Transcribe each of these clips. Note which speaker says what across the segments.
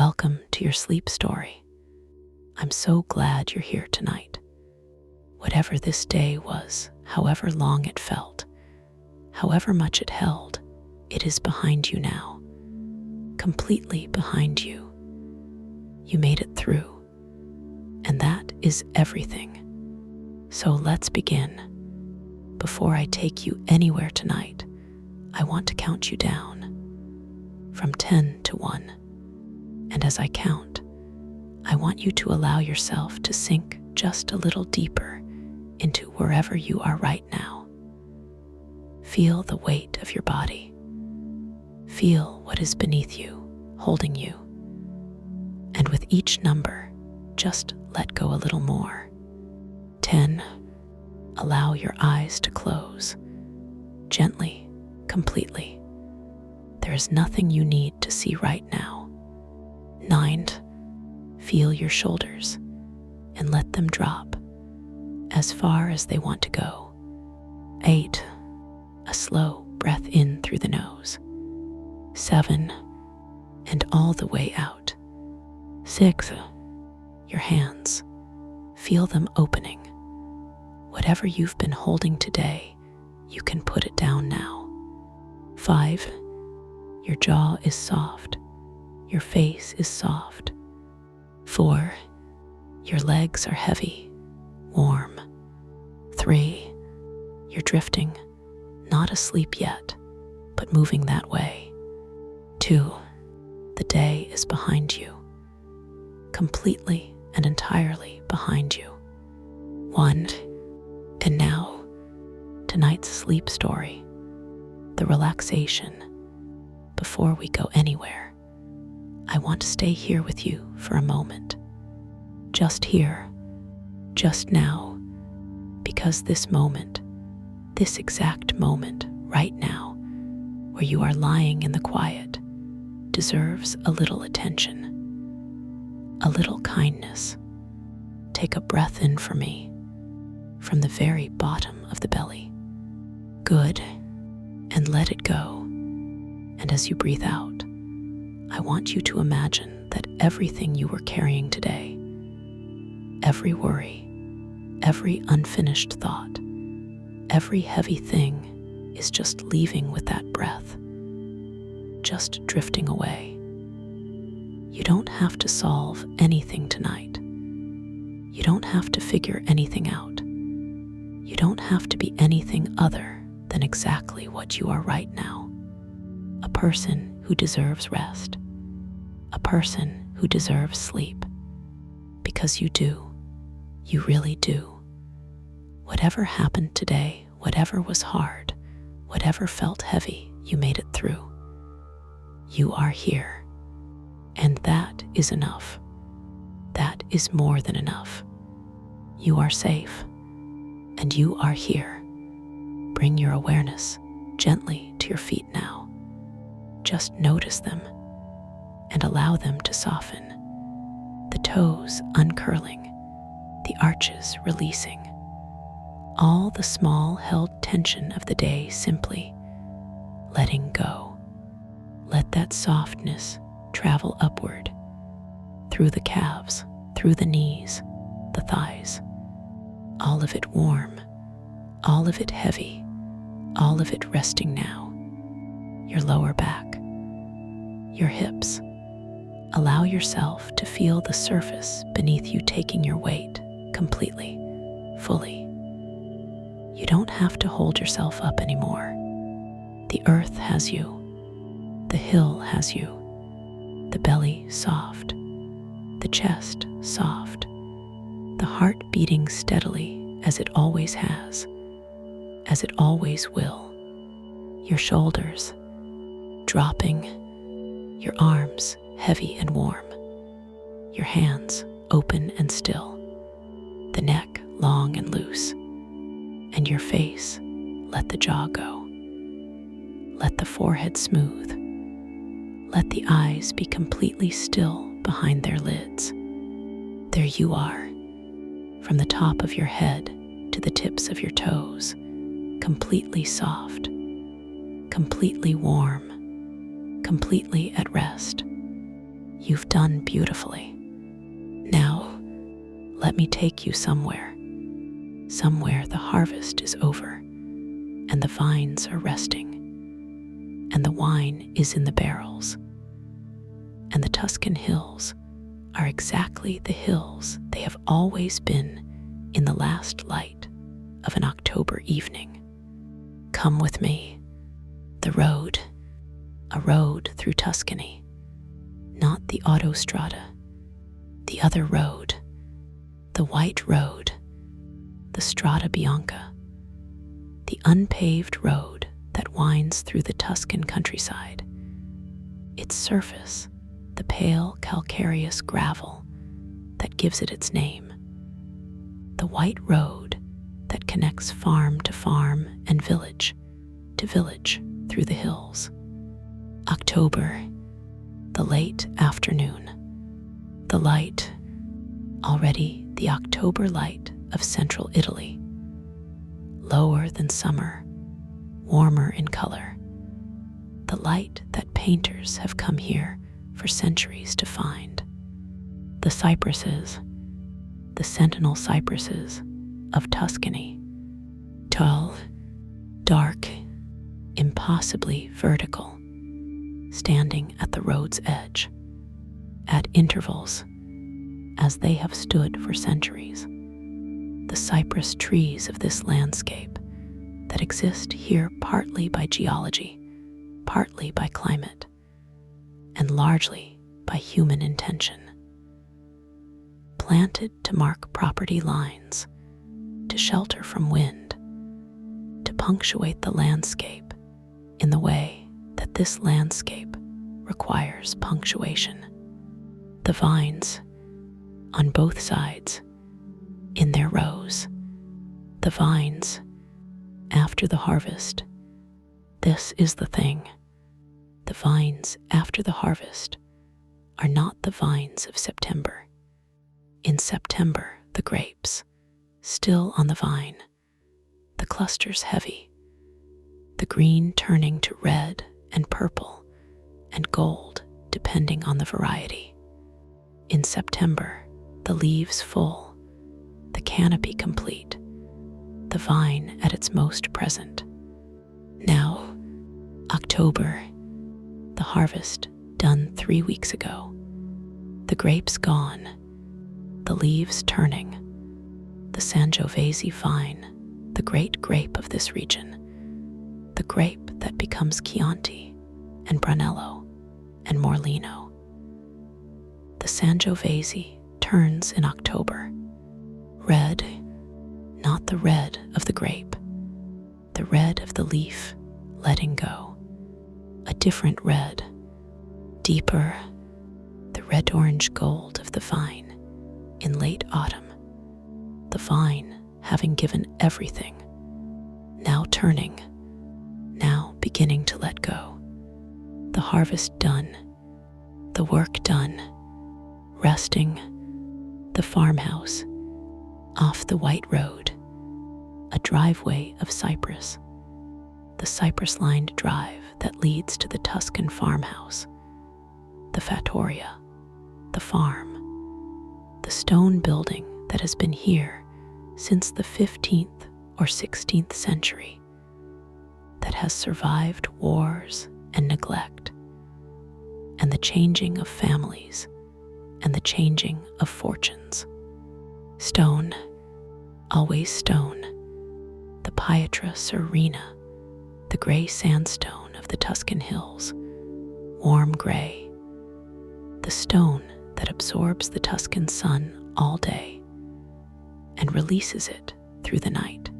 Speaker 1: Welcome to your sleep story. I'm so glad you're here tonight. Whatever this day was, however long it felt, however much it held, it is behind you now. Completely behind you. You made it through. And that is everything. So let's begin. Before I take you anywhere tonight, I want to count you down. From 10 to 1. And as I count, I want you to allow yourself to sink just a little deeper into wherever you are right now. Feel the weight of your body. Feel what is beneath you, holding you. And with each number, just let go a little more. 10. Allow your eyes to close. Gently, completely. There is nothing you need to see right now. 9. Feel your shoulders and let them drop as far as they want to go. 8. A slow breath in through the nose. 7. And all the way out. 6. Your hands. Feel them opening. Whatever you've been holding today, you can put it down now. 5. Your jaw is soft. Your face is soft. 4. Your legs are heavy, warm. 3. You're drifting, not asleep yet, but moving that way. 2. The day is behind you, completely and entirely behind you. 1. And now, tonight's sleep story, the relaxation. Before we go anywhere, I want to stay here with you for a moment. Just here, just now, because this moment, this exact moment right now, where you are lying in the quiet, deserves a little attention, a little kindness. Take a breath in for me, from the very bottom of the belly. Good, and let it go. And as you breathe out, I want you to imagine that everything you were carrying today, every worry, every unfinished thought, every heavy thing is just leaving with that breath, just drifting away. You don't have to solve anything tonight. You don't have to figure anything out. You don't have to be anything other than exactly what you are right now. A person who deserves rest. A person who deserves sleep. Because you do. You really do. Whatever happened today, whatever was hard, whatever felt heavy, you made it through. You are here. And that is enough. That is more than enough. You are safe. And you are here. Bring your awareness gently to your feet now. Just notice them and allow them to soften. The toes uncurling, the arches releasing. All the small held tension of the day simply letting go. Let that softness travel upward, through the calves, through the knees, the thighs. All of it warm, all of it heavy, all of it resting now. Your lower back, your hips. Allow yourself to feel the surface beneath you taking your weight completely, fully. You don't have to hold yourself up anymore. The earth has you. The hill has you. The belly soft. The chest soft. The heart beating steadily as it always has, as it always will. Your shoulders dropping, your arms heavy and warm, your hands open and still, the neck long and loose, and your face, let the jaw go. Let the forehead smooth. Let the eyes be completely still behind their lids. There you are, from the top of your head to the tips of your toes, completely soft, completely warm, completely at rest. You've done beautifully. Now, let me take you somewhere the harvest is over, and the vines are resting, and the wine is in the barrels, and the Tuscan hills are exactly the hills they have always been in the last light of an October evening. Come with me. The road, a road through Tuscany, not the autostrada, the other road, the white road, the Strada Bianca, the unpaved road that winds through the Tuscan countryside. Its surface, the pale calcareous gravel that gives it its name. The white road that connects farm to farm and village to village through the hills. October, the late afternoon, the light, already the October light of central Italy, lower than summer, warmer in color, the light that painters have come here for centuries to find. The cypresses, the sentinel cypresses of Tuscany, tall, dark, impossibly vertical, standing at the road's edge, at intervals, as they have stood for centuries. The cypress trees of this landscape that exist here partly by geology, partly by climate, and largely by human intention. Planted to mark property lines, to shelter from wind, to punctuate the landscape in the way that this landscape requires punctuation. The vines, on both sides, in their rows, the vines, after the harvest. This is the thing. The vines after the harvest are not the vines of September. In September, the grapes, still on the vine, the clusters heavy, the green turning to red and purple and gold depending on the variety. In September, the leaves full, the canopy complete, the vine at its most present. Now, October, the harvest done 3 weeks ago, the grapes gone, the leaves turning, the Sangiovese vine, the great grape of this region, the grape that becomes Chianti and Brunello and Morlino. The Sangiovese turns in October, red, not the red of the grape, the red of the leaf letting go, a different red, deeper, the red-orange gold of the vine in late autumn, the vine having given everything, now turning, now beginning to let go, the harvest done, the work done, resting, the farmhouse, off the white road, a driveway of cypress, the cypress-lined drive that leads to the Tuscan farmhouse, the fattoria, the farm, the stone building that has been here since the 15th or 16th century, that has survived wars and neglect, and the changing of families, and the changing of fortunes. Stone, always stone, the Pietra Serena, the gray sandstone of the Tuscan hills, warm gray, the stone that absorbs the Tuscan sun all day and releases it through the night.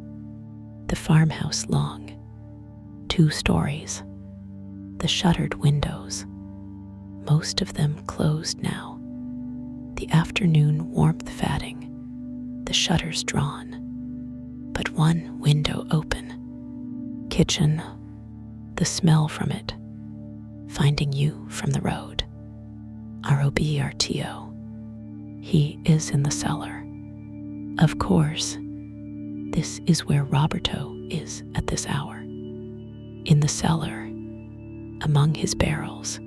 Speaker 1: The farmhouse long, 2 stories, the shuttered windows, most of them closed now, the afternoon warmth fading, the shutters drawn, but one window open. Kitchen, the smell from it, finding you from the road. ROBRTO, he is in the cellar. Of course, this is where Roberto is at this hour. In the cellar, among his barrels,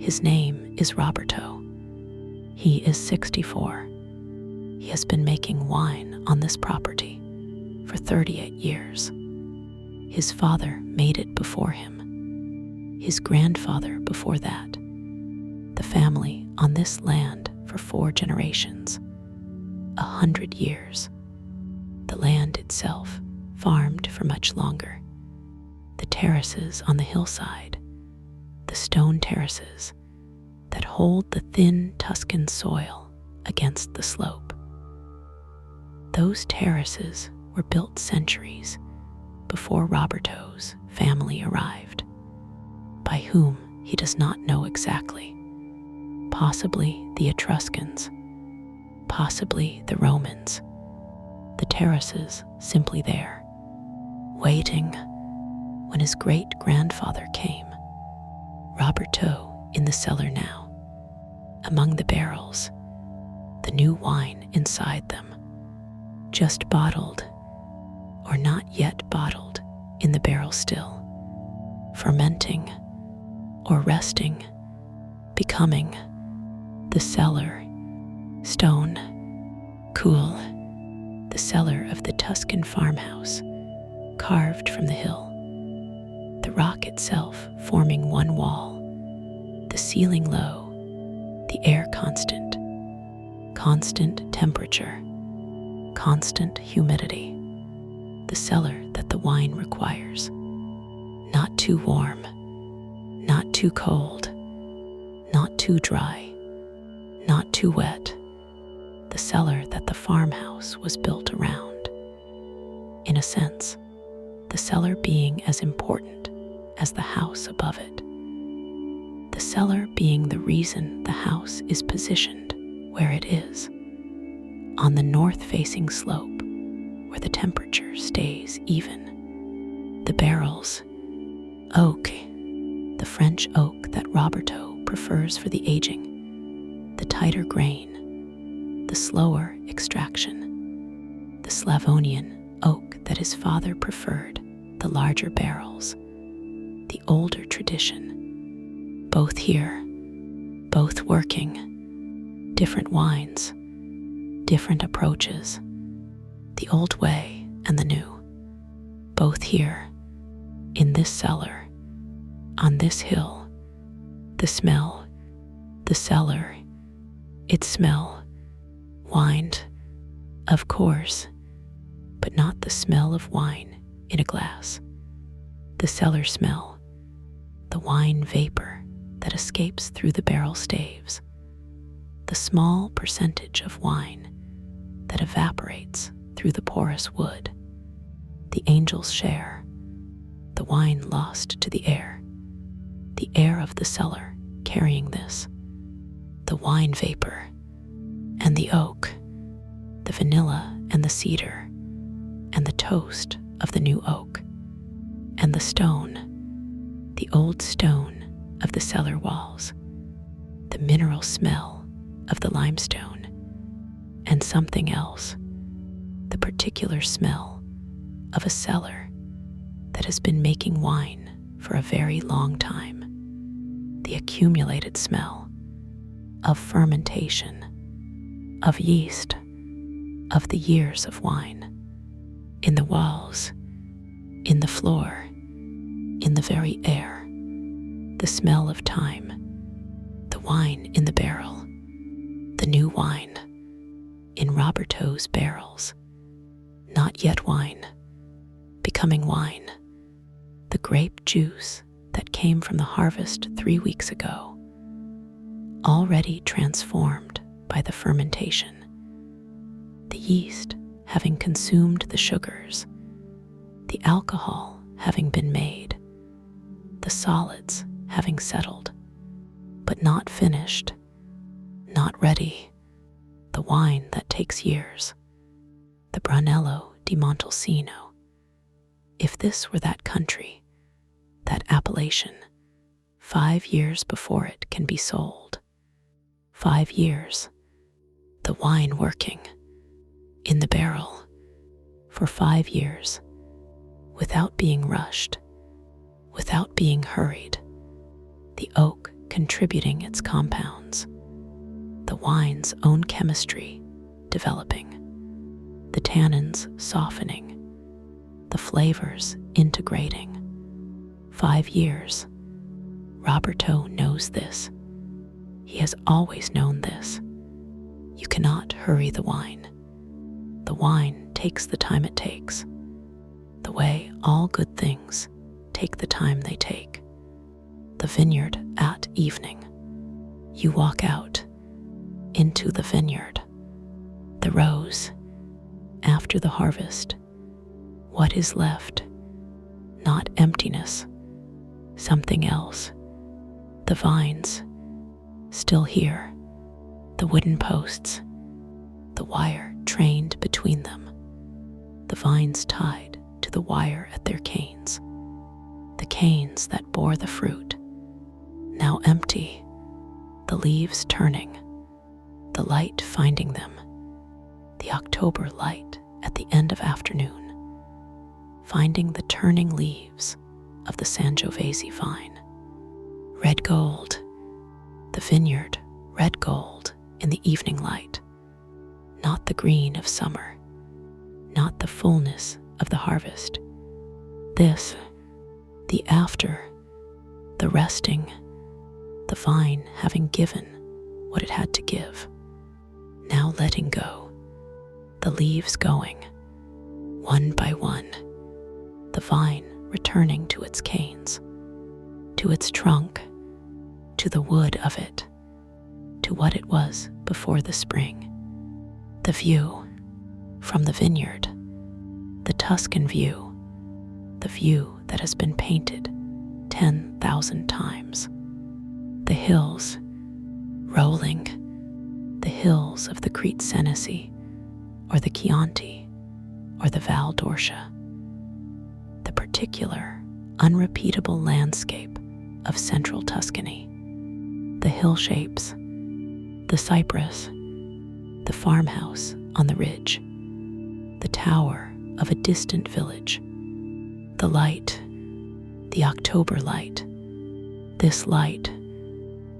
Speaker 1: His name is Roberto. He is 64. He has been making wine on this property for 38 years. His father made it before him, his grandfather before that, the family on this land for 4 generations, 100 years. The land itself farmed for much longer. The terraces on the hillside, the stone terraces that hold the thin Tuscan soil against the slope. Those terraces were built centuries before Roberto's family arrived, by whom he does not know exactly. Possibly the Etruscans, possibly the Romans. The terraces simply there, waiting when his great-grandfather came. Roberto in the cellar now, among the barrels, the new wine inside them, just bottled or not yet bottled in the barrel still, fermenting or resting, becoming the cellar, stone, cool, the cellar of the Tuscan farmhouse, carved from the hill, the rock itself forming one wall, the ceiling low, the air constant, constant temperature, constant humidity, the cellar that the wine requires, not too warm, not too cold, not too dry, not too wet, the cellar that the farmhouse was built around. In a sense, the cellar being as important as the house above it. The cellar being the reason the house is positioned where it is, on the north-facing slope where the temperature stays even. The barrels, oak, the French oak that Roberto prefers for the aging, the tighter grain, the slower extraction, the Slavonian oak that his father preferred, the larger barrels, the older tradition, both here, both working, different wines, different approaches, the old way and the new, both here, in this cellar, on this hill, the smell, the cellar, its smell, wined, of course, but not the smell of wine in a glass. The cellar smell, the wine vapor that escapes through the barrel staves, the small percentage of wine that evaporates through the porous wood, the angel's share, the wine lost to the air of the cellar carrying this, the wine vapor, and the oak, the vanilla and the cedar, and the toast of the new oak, and the stone, the old stone of the cellar walls, the mineral smell of the limestone, and something else, the particular smell of a cellar that has been making wine for a very long time, the accumulated smell of fermentation, of yeast, of the years of wine, in the walls, in the floor, in the very air, the smell of time, the wine in the barrel, the new wine, in Roberto's barrels, not yet wine, becoming wine, the grape juice that came from the harvest 3 weeks ago, already transformed by the fermentation, the yeast having consumed the sugars, the alcohol having been made, the solids having settled, but not finished, not ready, the wine that takes years, the Brunello di Montalcino. If this were that country, that appellation, 5 years before it can be sold, 5 years, the wine working in the barrel for 5 years, without being rushed, without being hurried, the oak contributing its compounds, the wine's own chemistry developing, the tannins softening, the flavors integrating. 5 years. Roberto knows this. He has always known this. You cannot hurry the wine. The wine takes the time it takes, the way all good things take the time they take. The vineyard at evening. You walk out into the vineyard. The rose, after the harvest. What is left? Not emptiness, something else. The vines, still here. The wooden posts, the wire trained between them. The vines tied to the wire at their canes. The canes that bore the fruit, now empty, the leaves turning, the light finding them, the October light at the end of afternoon, finding the turning leaves of the Sangiovese vine. Red gold, the vineyard, red gold in the evening light, not the green of summer, not the fullness of the harvest. This, the after, the resting, the vine having given what it had to give, now letting go, the leaves going, one by one, the vine returning to its canes, to its trunk, to the wood of it, to what it was before the spring. The view from the vineyard, the Tuscan view, the view that has been painted 10,000 times. The hills, rolling, the hills of the Crete Senesi, or the Chianti, or the Val d'Orcia. The particular, unrepeatable landscape of central Tuscany. The hill shapes, the cypress, the farmhouse on the ridge, the tower of a distant village, the light, the October light, this light,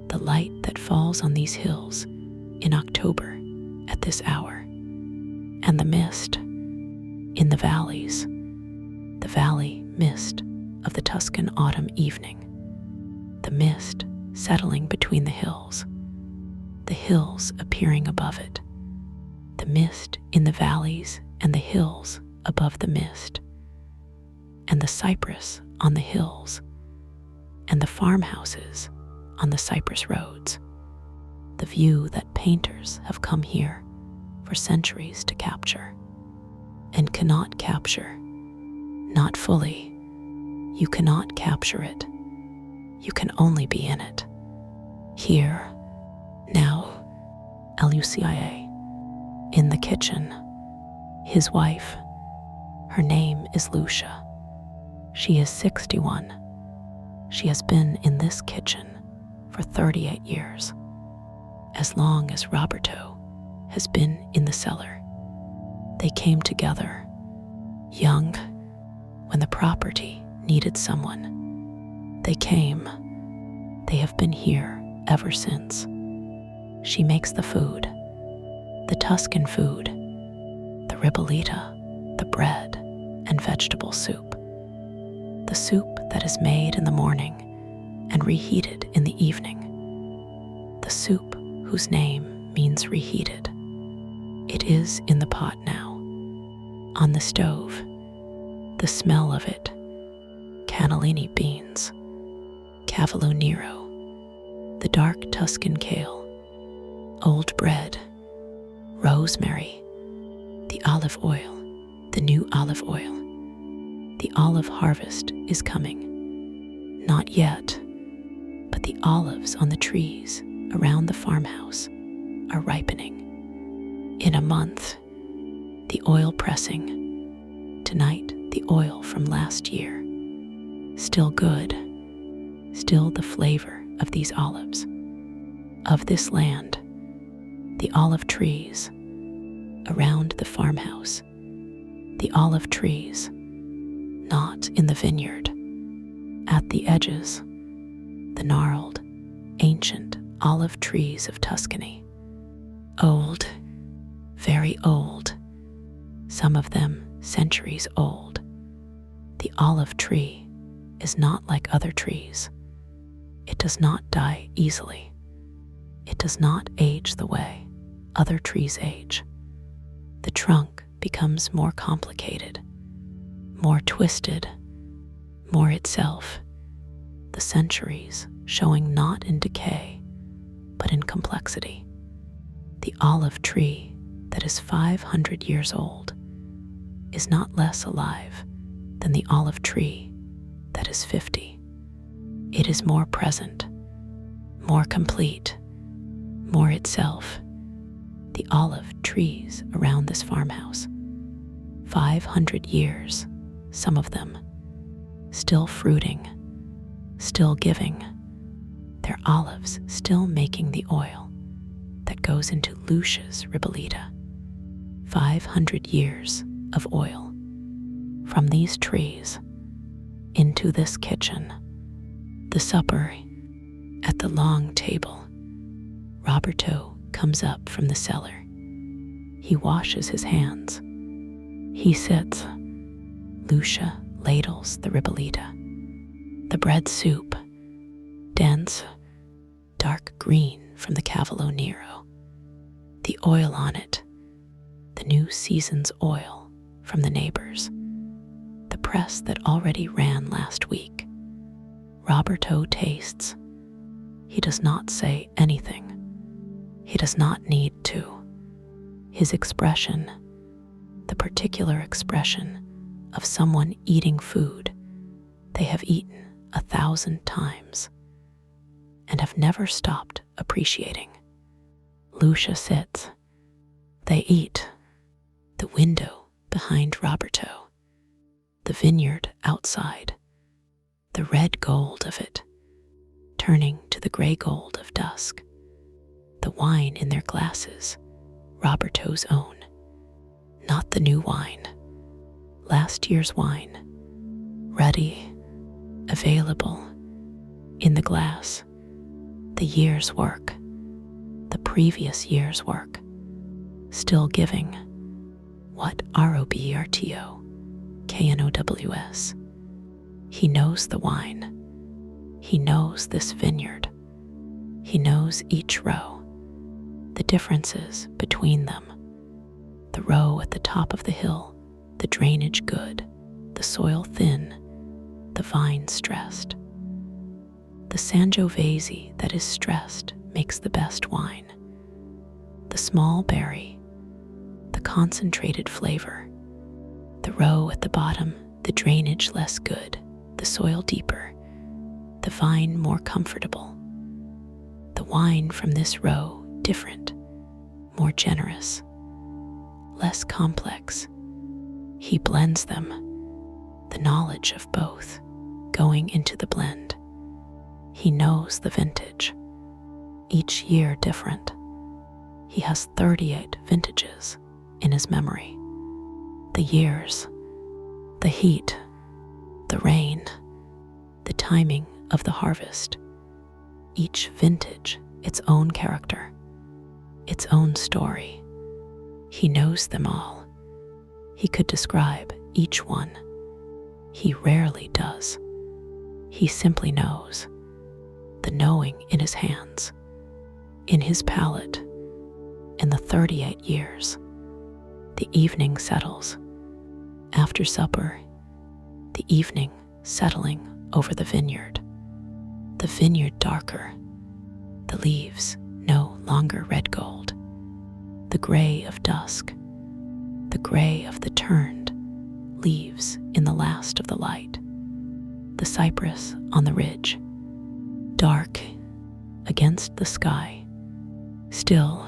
Speaker 1: the light that falls on these hills in October at this hour, and the mist in the valleys, the valley mist of the Tuscan autumn evening, the mist settling between the hills appearing above it, the mist in the valleys and the hills above the mist, and the cypress on the hills, and the farmhouses on the cypress roads, the view that painters have come here for centuries to capture, and cannot capture, not fully. You cannot capture it. You can only be in it. Here, now, Lucia, in the kitchen, his wife. Her name is Lucia. She is 61. She has been in this kitchen for 38 years, as long as Roberto has been in the cellar. They came together, young, when the property needed someone. They came. They have been here ever since. She makes the food, the Tuscan food, the ribollita, the bread and vegetable soup, the soup that is made in the morning and reheated in the evening, the soup whose name means reheated. It is in the pot now, on the stove, the smell of it, cannellini beans, cavolo nero, the dark Tuscan kale, old bread, rosemary, the olive oil, the new olive oil. The olive harvest is coming. Not yet, but the olives on the trees around the farmhouse are ripening. In a month, the oil pressing. Tonight, the oil from last year. Still good, still the flavor of these olives, of this land, the olive trees around the farmhouse, the olive trees, not in the vineyard, at the edges, the gnarled, ancient olive trees of Tuscany. Old, very old, some of them centuries old. The olive tree is not like other trees. It does not die easily. It does not age the way other trees age. The trunk becomes more complicated, more twisted, more itself, the centuries showing not in decay, but in complexity. The olive tree that is 500 years old is not less alive than the olive tree that is 50. It is more present, more complete, more itself. The olive trees around this farmhouse, 500 years, some of them, still fruiting, still giving, their olives still making the oil that goes into Lucia's ribollita. 500 years of oil from these trees into this kitchen, the supper at the long table. Roberto comes up from the cellar. He washes his hands. He sits. Lucia ladles the ribollita. The bread soup, dense, dark green from the Cavolo Nero. The oil on it, the new season's oil from the neighbors. The press that already ran last week. Roberto tastes. He does not say anything. He does not need to. His expression, the particular expression of someone eating food they have eaten 1,000 times and have never stopped appreciating. Lucia sits. They eat. The window behind Roberto. The vineyard outside. The red gold of it, turning to the gray gold of dusk. The wine in their glasses, Roberto's own. Not the new wine. Last year's wine. Ready, available, in the glass. The year's work. The previous year's work. Still giving. What ROBERTO, KNOWS. He knows the wine. He knows this vineyard. He knows each row. The differences between them. The row at the top of the hill, the drainage good, the soil thin, the vine stressed. The Sangiovese that is stressed makes the best wine. The small berry, the concentrated flavor. The row at the bottom, the drainage less good, the soil deeper, the vine more comfortable. The wine from this row different, more generous, less complex. He blends them, the knowledge of both going into the blend. He knows the vintage, each year different. He has 38 vintages in his memory. The years, the heat, the rain, the timing of the harvest. Each vintage its own character, its own story. He knows them all. He could describe each one. He rarely does. He simply knows. The knowing in his hands, in his palate, in the 38 years. The evening settles. After supper, the evening settling over the vineyard. The vineyard darker. The leaves no longer red gold. The gray of dusk. The gray of the turned leaves in the last of the light. The cypress on the ridge. Dark against the sky. Still,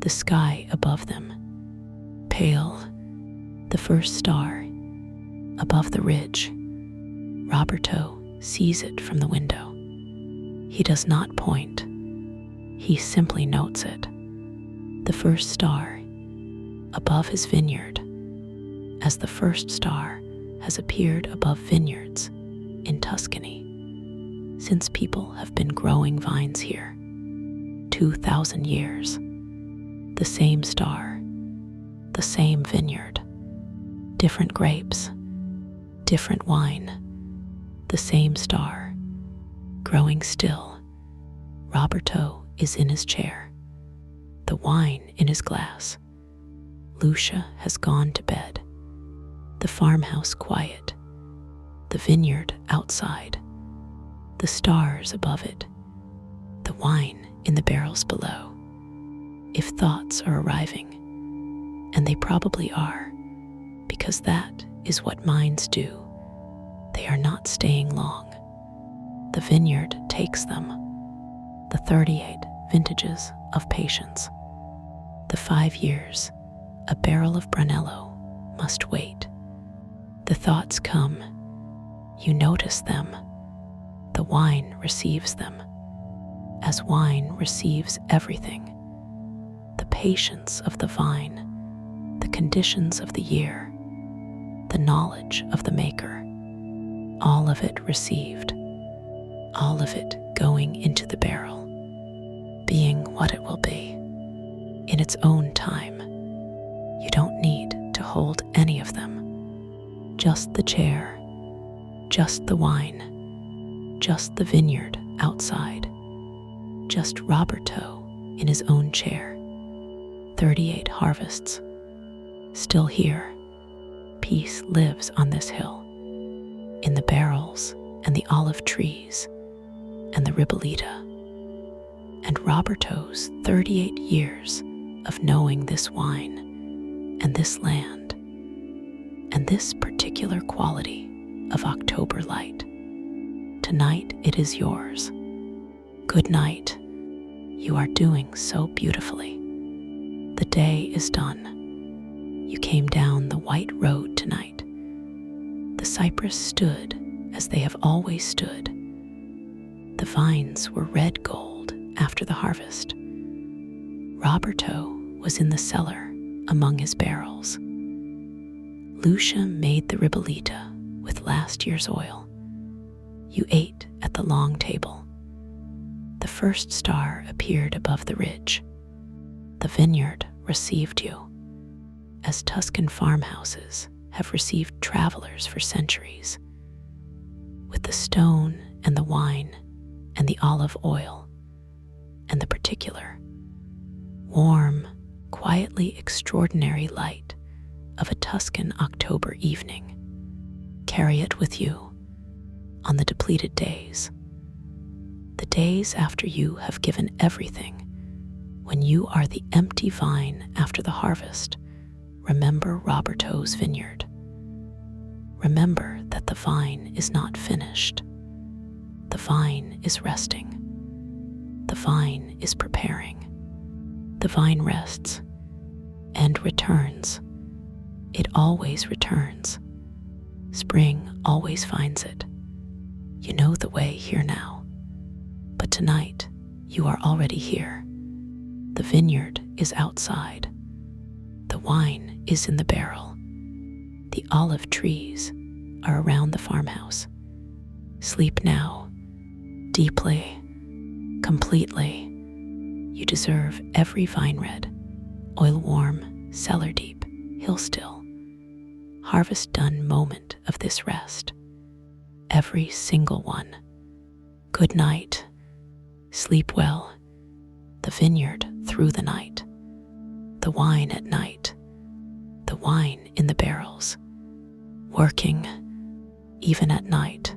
Speaker 1: the sky above them. Pale, the first star above the ridge. Roberto sees it from the window. He does not point. He simply notes it. The first star above his vineyard, as the first star has appeared above vineyards in Tuscany. since people have been growing vines here. 2,000 years. The same star, the same vineyard, different grapes, different wine, the same star, growing still. Roberto is in his chair, the wine in his glass. Lucia has gone to bed. The farmhouse quiet, the vineyard outside, the stars above it, the wine in the barrels below. If thoughts are arriving, and they probably are, because that is what minds do, they are not staying long. The vineyard takes them, the 38 vintages of patience, the 5 years, a barrel of Brunello must wait. The thoughts come, you notice them, the wine receives them, as wine receives everything. The patience of the vine, the conditions of the year, the knowledge of the maker, all of it received, all of it going into the barrel, being what it will be, in its own time. You don't need to hold any of them. Just the chair, just the wine, just the vineyard outside, just Roberto in his own chair. 38 harvests, still here. Peace lives on this hill, in the barrels and the olive trees and the ribolita, and Roberto's 38 years of knowing this wine and this land and this particular quality of October light. Tonight it is yours. Good night. You are doing so beautifully. The day is done. You came down the white road tonight. The cypress stood as they have always stood. The vines were red gold after the harvest. Roberto was in the cellar among his barrels. Lucia made the ribolita with last year's oil. You ate at the long table. The first star appeared above the ridge. The vineyard received you, as Tuscan farmhouses have received travelers for centuries, with the stone and the wine and the olive oil and the particular, warm, quietly extraordinary light of a Tuscan October evening. Carry it with you on the depleted days, the days after you have given everything, when you are the empty vine after the harvest. Remember Roberto's vineyard. Remember that the vine is not finished. The vine is resting. The vine is preparing. The vine rests and returns. It always returns. Spring always finds it. You know the way here now. But tonight, you are already here. The vineyard is outside. The wine is in the barrel. The olive trees are around the farmhouse. Sleep now, deeply, completely. You deserve every vine red, oil warm, cellar deep, hill still, harvest done moment of this rest. Every single one. Good night. Sleep well. The vineyard through the night. The wine at night. The wine in the barrels. Working, even at night.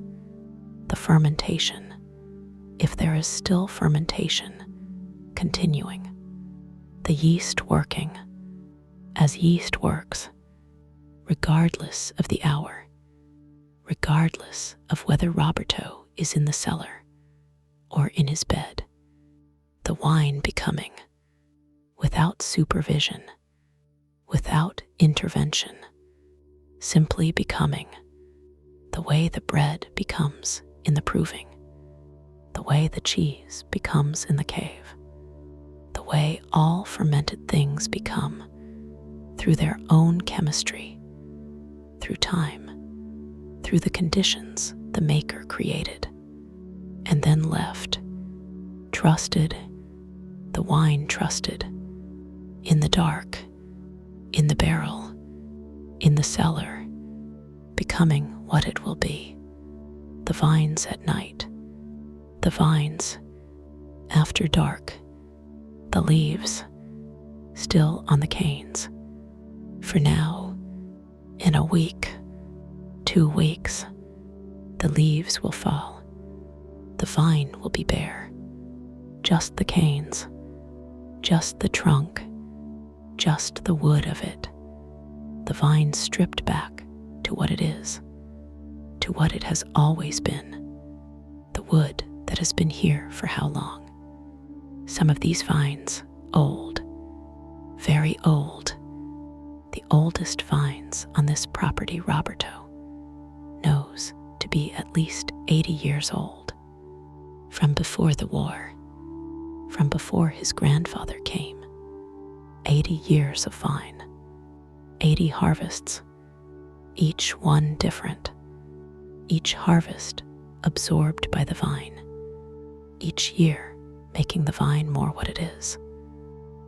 Speaker 1: The fermentation, if there is still fermentation, continuing. The yeast working, as yeast works, regardless of the hour, regardless of whether Roberto is in the cellar or in his bed. The wine becoming, without supervision, without intervention, simply becoming, the way the bread becomes in the proving, the way the cheese becomes in the cave, the way all fermented things become through their own chemistry, through time, through the conditions the Maker created. and then left, trusted, the wine trusted, in the dark, in the barrel, in the cellar, becoming what it will be. The vines at night, the vines after dark, the leaves still on the canes. For now, in a week, 2 weeks, the leaves will fall. The vine will be bare. Just the canes, just the trunk, just the wood of it. The vine stripped back to what it is, to what it has always been. The wood that has been here for how long? Some of these vines, old, very old, the oldest vines on this property Roberto knows to be at least 80 years old, from before the war, from before his grandfather came. 80 years of vine, 80 harvests, each one different, each harvest absorbed by the vine, each year making the vine more what it is.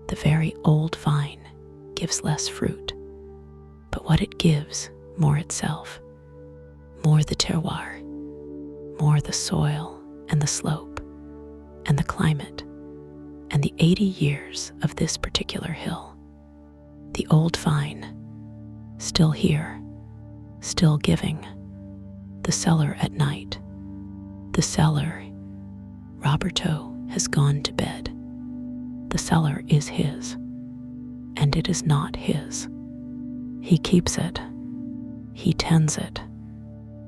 Speaker 1: The very old vine gives less fruit, but what it gives, more itself, more the terroir, more the soil and the slope and the climate and the 80 years of this particular hill. The old vine, still here, still giving. The cellar at night, the cellar. Roberto has gone to bed. The cellar is his, and it is not his. He keeps it, he tends it.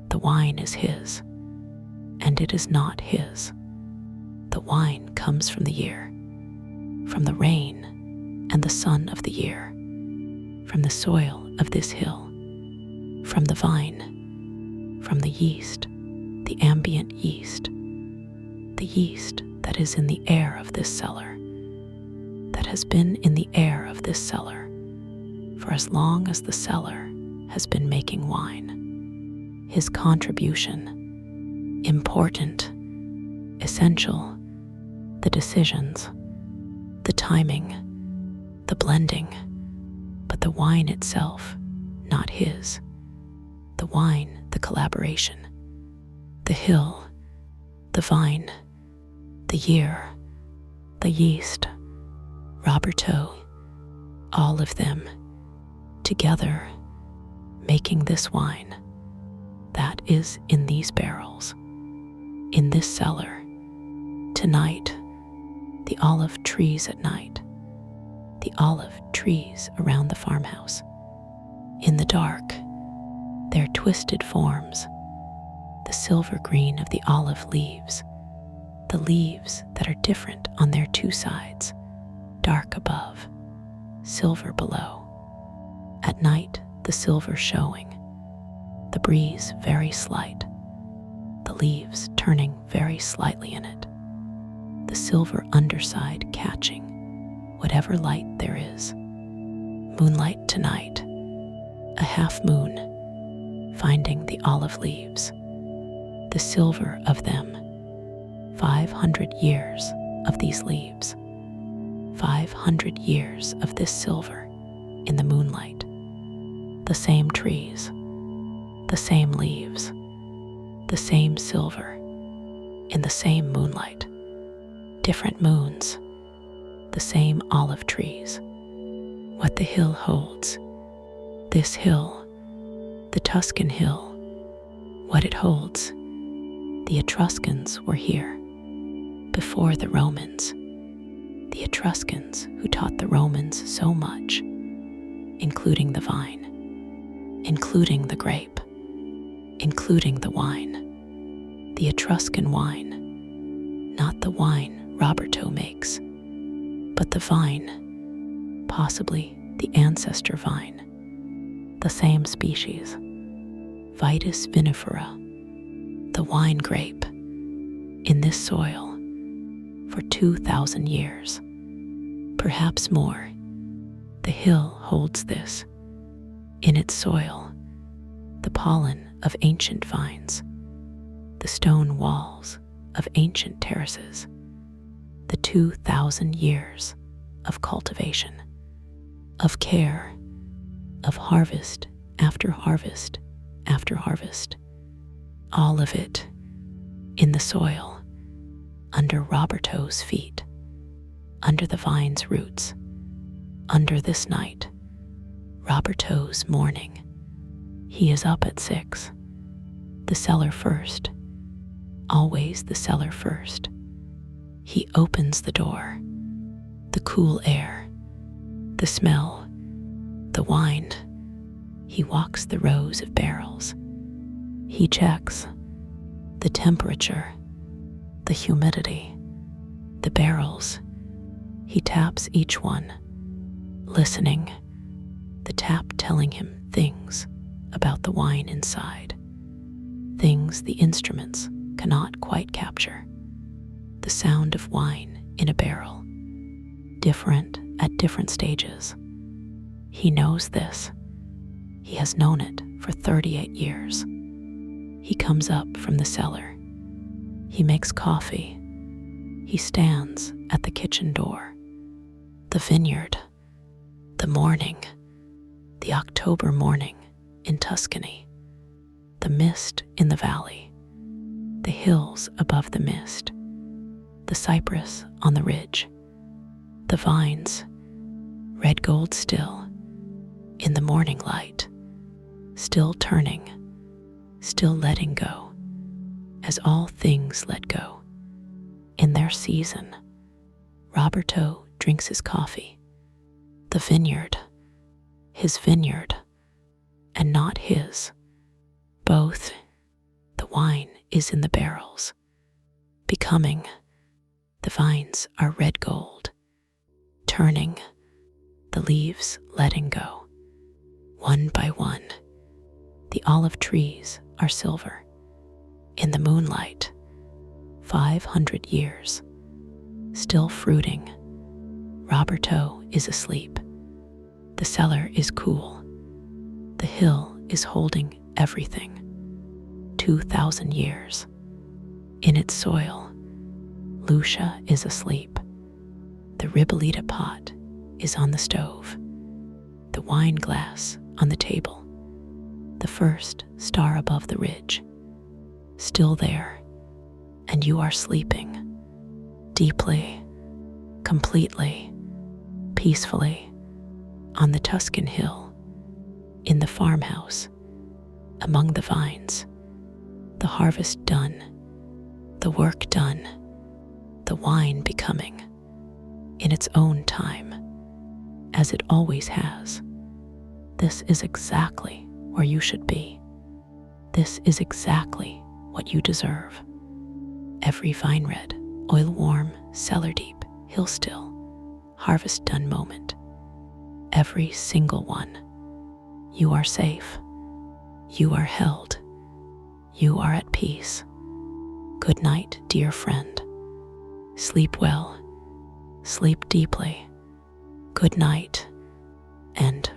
Speaker 1: The wine is his, and it is not his. The wine comes from the year, from the rain and the sun of the year, from the soil of this hill, from the vine, from the yeast, the ambient yeast, the yeast that is in the air of this cellar, that has been in the air of this cellar for as long as the cellar has been making wine. His contribution, important, essential, the decisions, the timing, the blending, but the wine itself, not his. The wine, the collaboration, the hill, the vine, the year, the yeast, Roberto, all of them together making this wine that is in these barrels, in this cellar. Tonight, the olive trees at night, the olive trees around the farmhouse. In the dark, their twisted forms, the silver green of the olive leaves, the leaves that are different on their 2 sides, dark above, silver below. At night, the silver showing, the breeze very slight, the leaves turning very slightly in it, the silver underside catching whatever light there is. Moonlight tonight, a half moon, finding the olive leaves, the silver of them, 500 years of these leaves, 500 years of this silver in the moonlight, the same trees, the same leaves, the same silver in the same moonlight, different moons, the same olive trees. What the hill holds, this hill, the Tuscan hill, what it holds. The Etruscans were here before the Romans, the Etruscans who taught the Romans so much, including the vine, including the grape, including the wine, the Etruscan wine, not the wine Roberto makes, but the vine, possibly the ancestor vine, the same species, Vitis vinifera, the wine grape, in this soil for 2,000 years, perhaps more. The hill holds this in its soil, the pollen of ancient vines, the stone walls of ancient terraces, the 2,000 years of cultivation, of care, of harvest after harvest after harvest, all of it in the soil, under Roberto's feet, under the vine's roots, under this night, Roberto's morning. He is up at 6. The cellar first, always the cellar first. He opens the door, the cool air, the smell, the wine. He walks the rows of barrels. He checks the temperature, the humidity, the barrels. He taps each one, listening, the tap telling him things about the wine inside, things the instruments cannot quite capture. The sound of wine in a barrel, different at different stages. He knows this. He has known it for 38 years. He comes up from the cellar. He makes coffee. He stands at the kitchen door. The vineyard, the morning, the October morning in Tuscany, the mist in the valley, the hills above the mist, the cypress on the ridge, the vines, red gold still, in the morning light, still turning, still letting go, as all things let go. In their season, Roberto drinks his coffee. The vineyard, his vineyard, and not his. Both. The wine is in the barrels, becoming. The vines are red gold, turning, the leaves letting go. One by one, the olive trees are silver. In the moonlight, 500 years, still fruiting. Roberto is asleep. The cellar is cool. The hill is holding everything. 2,000 years. In its soil, Lucia is asleep. The ribolita pot is on the stove. The wine glass on the table. The first star above the ridge. Still there, and you are sleeping. Deeply, completely, peacefully, on the Tuscan hill, in the farmhouse, among the vines, the harvest done, the work done, the wine becoming, in its own time, as it always has. This is exactly where you should be. This is exactly what you deserve. Every vine red, oil warm, cellar deep, hill still, harvest done moment. Every single one. You are safe. You are held. You are at peace. Good night, dear friend. Sleep well. Sleep deeply. Good night, and